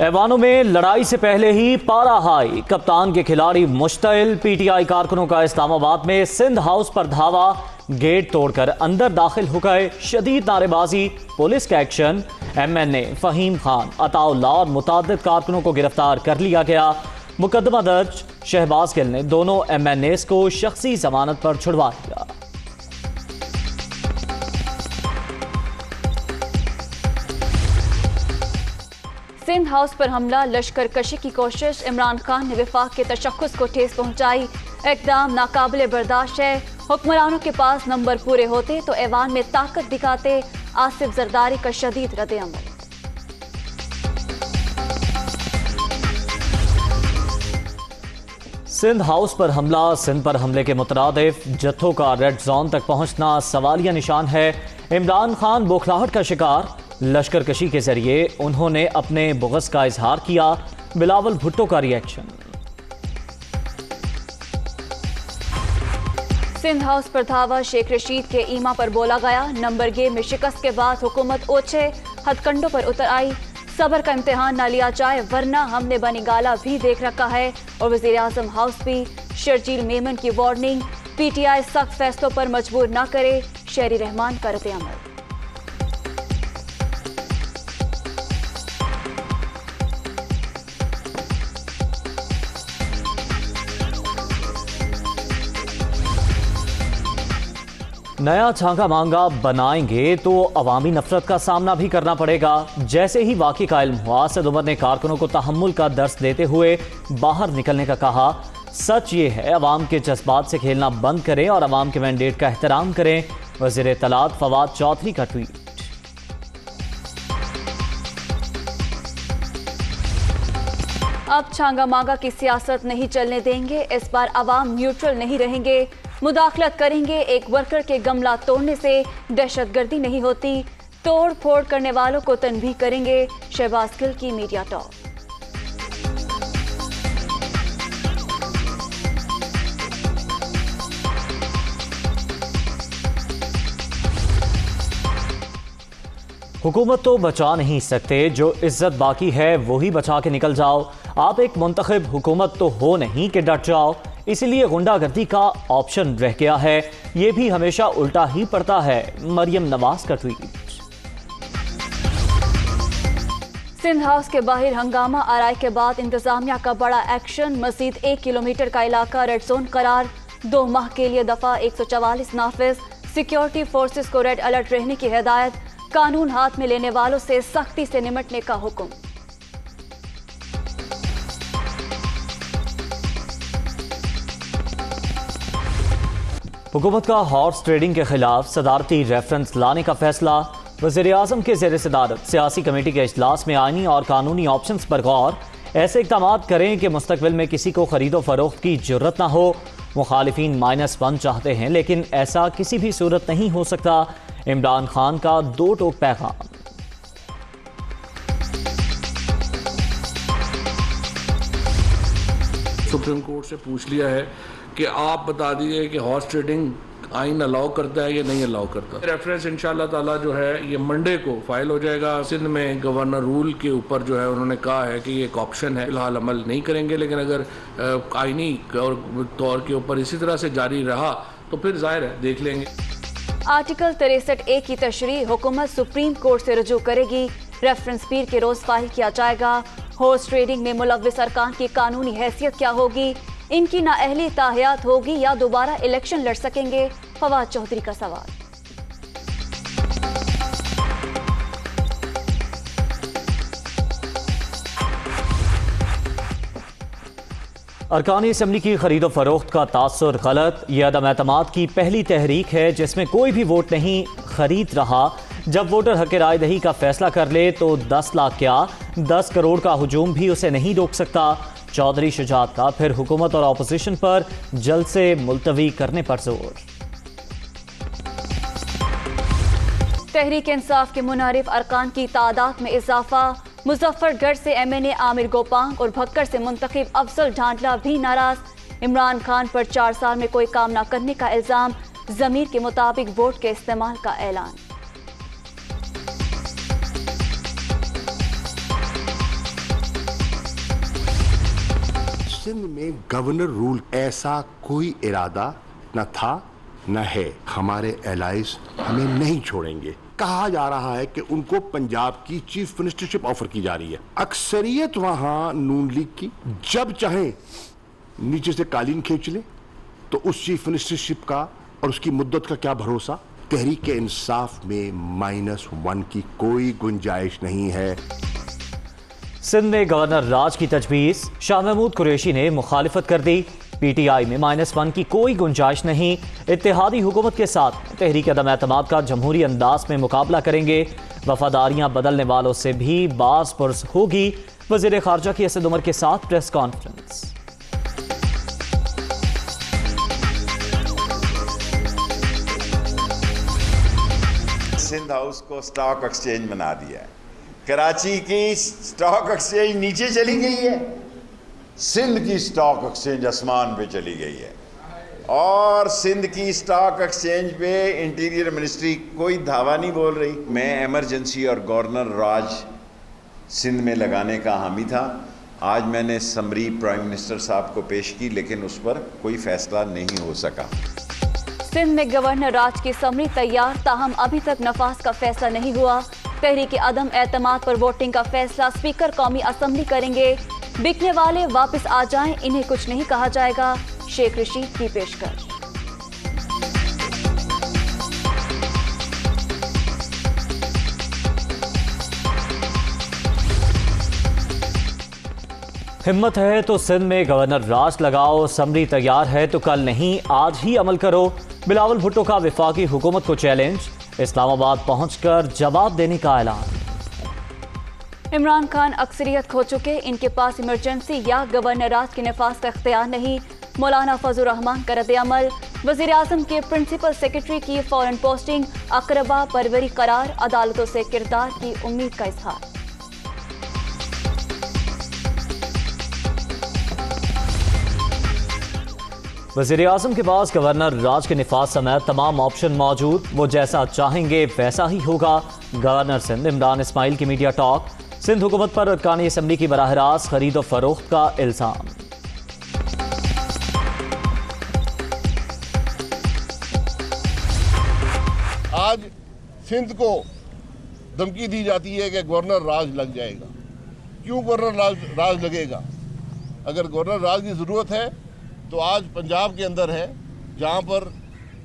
ऐवानों में लड़ाई से पहले ही पारा हाई, कप्तान के खिलाड़ी मुश्तइल। पीटीआई कारकुनों का इस्लामाबाद में सिंध हाउस पर धावा, गेट तोड़कर अंदर दाखिल हो गए। शदीद नारेबाजी, पुलिस का एक्शन। MNA फहीम खान, अताउल्लाह और मुतादिद कारकुनों को गिरफ्तार कर लिया गया। मुकदमा दर्ज। शहबाज गिल ने दोनों MNAs को शख्सी जमानत पर छुड़वा दिया। सिंध हाउस पर हमला, लश्कर कशी की कोशिश। इमरान खान ने वफाक के तशख्खुस को ठेस पहुंचाई। इक़दाम नाकाबिले बर्दाश्त है। हुक्मरानों के पास नंबर पूरे होते तो ऐवान में ताकत दिखाते। आसिफ जरदारी का शदीद रद्द-ए-अमल। सिंध हाउस पर हमला, सिंध पर हमले के मुतरादिफ जत्थों का रेड जोन तक पहुंचना सवालिया निशान है। इमरान खान बौखलाहट का शिकार। लश्कर कशी के जरिए उन्होंने अपने बुग़्ज़ का इजहार किया। बिलावल भुट्टो का रिएक्शन। सिंध हाउस पर धावा, शेख रशीद के ईमा पर बोला गया। नंबर गेम में शिकस्त के बाद हुकूमत ओछे हथकंडों पर उतर आई। सब्र का इम्तिहान ना लिया जाए वरना हमने बनीगाला भी देख रखा है। और वज़ीर आज़म हाउस भी, शर्जील मेमन की वार्निंग। PTI सख्त फैसलों पर मजबूर न करे। शहरी रहमान का रद्द-ए-अमल। नया छांगा मांगा बनाएंगे तो अवामी नफरत का सामना भी करना पड़ेगा। जैसे ही वाक़ई का इल्म हुआ, असद उमर ने कारकुनों को तहम्मुल का दर्स देते हुए बाहर निकलने का कहा। सच ये है, अवाम के जज्बात से खेलना बंद करें और अवाम के मैंडेट का एहतराम करें। वज़ीर इत्तलात फवाद चौधरी का ट्वीट। अब छांगा मांगा की सियासत नहीं चलने देंगे। इस बार अवाम न्यूट्रल नहीं रहेंगे, मुदाखलत करेंगे। एक वर्कर के गमला तोड़ने से दहशतगर्दी नहीं होती। तोड़ फोड़ करने वालों को तनबीह करेंगे। शहबाज गिल की मीडिया टॉक। हुकूमत तो बचा नहीं सकते, जो इज्जत बाकी है वही बचा के निकल जाओ। आप एक मुंतखब हुकूमत तो हो नहीं कि डट जाओ। इसलिए गुंडागर्दी का ऑप्शन रह गया है। ये भी हमेशा उल्टा ही पड़ता है। मरियम नवाज का ट्वीट। सिंध हाउस के बाहर हंगामा आराई के बाद इंतजामिया का बड़ा एक्शन। मजीद 1 किलोमीटर का इलाका रेड जोन करार। 2 माह के लिए दफा 144 नाफिज। सिक्योरिटी फोर्सेस को रेड अलर्ट रहने की हिदायत। कानून हाथ में लेने वालों से सख्ती से निपटने का हुक्म। हुकूमत का हॉर्स ट्रेडिंग के खिलाफ सदारती रेफरेंस लाने का फैसला। वज़ीर आज़म के ज़ेर सदारत सियासी कमेटी के इजलास में आईनी और कानूनी ऑप्शंस पर गौर। ऐसे इक़दाम करें कि मुस्तकबिल में किसी को खरीदो फरोख्त की जरूरत ना हो। मुखालिफिन -1 चाहते हैं लेकिन ऐसा किसी भी सूरत नहीं हो सकता। इमरान खान का 2 टोक पैगाम। सुप्रीम कोर्ट से पूछ लिया है कि आप बता दीजिए कि हॉर्स ट्रेडिंग आइन अलाउ करता है या नहीं अलाउ करता। रेफरेंस इंशाल्लाह ताला जो है ये मंडे को फाइल हो जाएगा। सिंध में गवर्नर रूल के ऊपर जो है उन्होंने कहा है कि ये एक ऑप्शन है, फिलहाल अमल नहीं करेंगे, लेकिन अगर आइनी और तौर के ऊपर इसी तरह से जारी रहा तो फिर जाहिर है देख लेंगे। आर्टिकल 63A की तशरीह हुकूमत सुप्रीम कोर्ट से रजू करेगी। रेफरेंस पीर के रोज फाइल किया जाएगा। हॉर्स ट्रेडिंग में मुलव्विस अरकान की कानूनी हैसियत क्या होगी? इनकी नाअहली ताहयात होगी या दोबारा इलेक्शन लड़ सकेंगे? फवाद चौधरी का सवाल। अरकान असम्बली की खरीदो फरोख्त का तासुर गलत। यह अदम एतमाद की पहली तहरीक है जिसमें कोई भी वोट नहीं खरीद रहा। जब वोटर हक राय दही का फैसला कर ले तो 10 लाख क्या 10 करोड़ का हुजूम भी उसे नहीं रोक सकता। चौधरी शुजात का फिर हुकूमत और अपोजिशन पर जल्द से मुलतवी करने पर जोर। तहरीक इंसाफ के मुनारिफ अरकान की तादाद में इजाफा। मुजफ्फरगढ़ से MNA आमिर गोपांग और भक्कर से मुंतखब अफजल ढांडला भी नाराज। इमरान खान पर 4 साल में कोई काम न करने का इल्जाम। जमीर के मुताबिक वोट के इस्तेमाल का ऐलान। सिंध में गवर्नर रूल ऐसा कोई इरादा न था न है। हमारे एलाइज हमें नहीं छोड़ेंगे। कहा जा रहा है कि उनको पंजाब की चीफ मिनिस्टरशिप ऑफर की जा रही है। अक्सरियत वहां नून लीग की, जब चाहे नीचे से कालीन खींच ले, तो उस चीफ मिनिस्टरशिप का और उसकी मुद्दत का क्या भरोसा। तहरीक इंसाफ में -1 की कोई गुंजाइश नहीं है। सिंध में गवर्नर राज की तजवीज़, शाह महमूद कुरैशी ने मुखालिफत कर दी। पीटीआई में -1 की कोई गुंजाइश नहीं। इत्तेहादी हुकूमत के साथ तहरीक अदम एतमाद का जमहूरी अंदाज में मुकाबला करेंगे। वफादारियां बदलने वालों से भी बास पुरस होगी। वज़ीर ख़ारजा की असद उमर के साथ प्रेस कॉन्फ्रेंस। सिंध हाउस को स्टॉक एक्सचेंज बना दिया है। कराची की स्टॉक एक्सचेंज नीचे चली गई है, सिंध की स्टॉक एक्सचेंज आसमान पे चली गई है। और सिंध की स्टॉक एक्सचेंज पे इंटीरियर मिनिस्ट्री कोई धावा नहीं बोल रही। मैं इमरजेंसी और गवर्नर राज सिंध में लगाने का हामी था। आज मैंने समरी प्राइम मिनिस्टर साहब को पेश की, लेकिन उस पर कोई फैसला नहीं हो सका। सिंध में गवर्नर राज की समरी तैयार, ताहम अभी तक नफाज का फैसला नहीं हुआ। तहरीक अदम एतमाद पर वोटिंग का फैसला स्पीकर कौमी असम्बली करेंगे। बिकने वाले वापस आ जाएं, इन्हें कुछ नहीं कहा जाएगा। शेख रशीद की पेशकश। हिम्मत है तो सिंध में गवर्नर राज लगाओ, समरी तैयार है तो कल नहीं आज ही अमल करो। बिलावल भुट्टो का वफाकी हुकूमत को चैलेंज, इस्लामाबाद पहुंचकर जवाब देने का ऐलान। इमरान खान अक्सरियत खो चुके, इनके पास इमरजेंसी या गवर्नर राज के नफाज का इख्तियार नहीं। मौलाना फजल रहमान का रद्द-ए-अमल। वज़ीर आज़म के प्रिंसिपल सेक्रेटरी की फौरन पोस्टिंग, अकरबा परवरी करार, अदालतों से किरदार की उम्मीद का इजहार। वज़ीर आज़म के पास गवर्नर राज के निफाज समेत तमाम ऑप्शन मौजूद, वो जैसा चाहेंगे वैसा ही होगा। गवर्नर सिंध इमरान इस्माइल की मीडिया टॉक। सिंध हुकूमत पर अरकानी असम्बली की बराह रास्त खरीद और फरोख्त का इल्ज़ाम। आज सिंध को धमकी दी जाती है कि गवर्नर राज लग जाएगा। क्यों गवर्नर राज लगेगा? अगर गवर्नर राज की ज़रूरत है तो आज पंजाब के अंदर है, जहाँ पर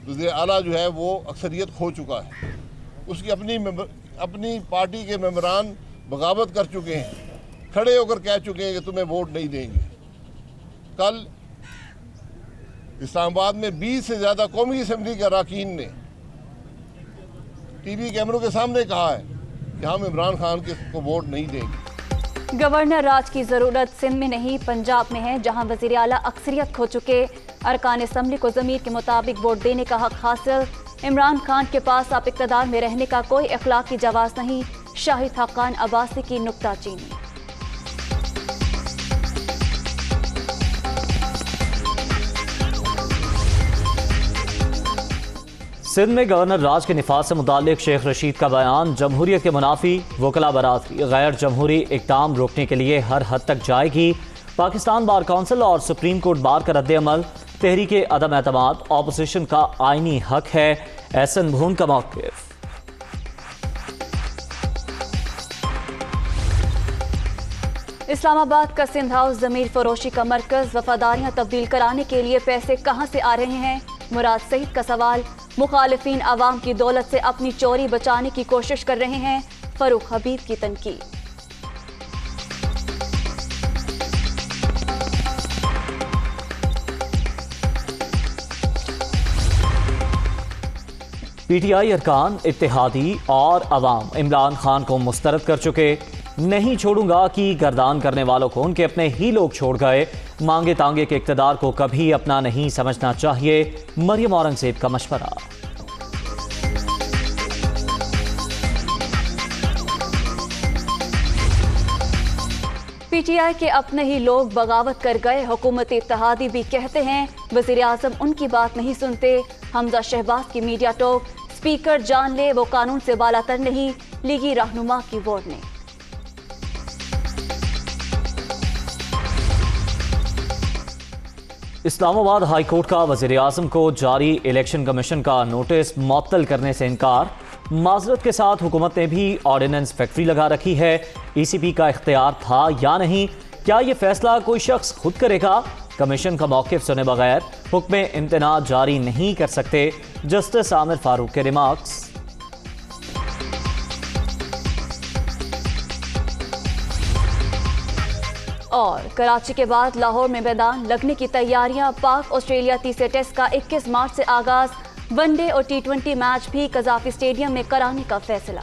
वज़ीर आला जो है वो अक्सरियत खो चुका है। उसकी अपनी पार्टी के मेंबरान बगावत कर चुके हैं, खड़े होकर कह चुके हैं कि तुम्हें वोट नहीं देंगे। कल इस्लामाबाद में 20 से ज़्यादा कौमी असम्बली के अरकान ने टीवी कैमरों के सामने कहा है कि हम इमरान खान को वोट नहीं देंगे। गवर्नर राज की जरूरत सिंध में नहीं पंजाब में है, जहां वज़ीर आला अक्सरियत खो चुके। अरकान असम्बली को ज़मीर के मुताबिक वोट देने का हक हासिल। इमरान खान के पास आप इक़्तिदार में रहने का कोई अखलाकी जवाज़ नहीं। शाहिद हक्कान अब्बासी की नुक्ताचीनी। सिंध में गवर्नर राज के निफाज से मुतालिक शेख रशीद का बयान, जमहूरियत के मुनाफी। वकला बरादरी गैर जमहूरी इक़दाम रोकने के लिए हर हद तक जाएगी। पाकिस्तान बार काउंसिल और सुप्रीम कोर्ट बार का रद्द-ए-अमल। तहरीक अदम एतमाद ऑपोजिशन का आईनी हक है, एहसन भून का मौक़िफ़। इस्लामाबाद का सिंध हाउस ज़मीर फरोशी का मरकज़। वफादारियां तब्दील कराने के लिए पैसे कहां से आ रहे हैं? मुराद सईद का सवाल। मुखालिफिन आवाम की दौलत से अपनी चोरी बचाने की कोशिश कर रहे हैं। फरूख हबीब की तनकीद। पीटीआई अरकान, इत्तेहादी और अवाम इमरान खान को मुस्तरद कर चुके। नहीं छोड़ूंगा कि गर्दान करने वालों को उनके अपने ही लोग छोड़ गए। मांगे तांगे के इक़्तिदार को कभी अपना नहीं समझना चाहिए। मरियम औरंगज़ेब का मशवरा। पीटीआई के अपने ही लोग बगावत कर गए। हुकूमत इत्तेहादी भी कहते हैं, वज़ीर आज़म उनकी बात नहीं सुनते। हमजा शहबाज की मीडिया टॉक। स्पीकर जान ले वो कानून से बालातर नहीं, लीगी रहनुमा की वार्निंग। इस्लामाबाद हाई कोर्ट का वज़ीर आज़म को जारी इलेक्शन कमीशन का नोटिस मुअत्तल करने से इनकार। माजरत के साथ हुकूमत ने भी ऑर्डिनेंस फैक्ट्री लगा रखी है। ECP का इख्तियार था या नहीं, क्या ये फैसला कोई शख्स खुद करेगा? कमीशन का मौक़िफ़ सुने बगैर हुक्म इम्तना जारी नहीं कर सकते। जस्टिस आमिर फारूक के रिमार्क्स। और कराची के बाद लाहौर में मैदान लगने की तैयारियां। पाक ऑस्ट्रेलिया तीसरे टेस्ट का 21 मार्च से आगाज। वनडे और T20 मैच भी कज़ाफ़ी स्टेडियम में कराने का फैसला।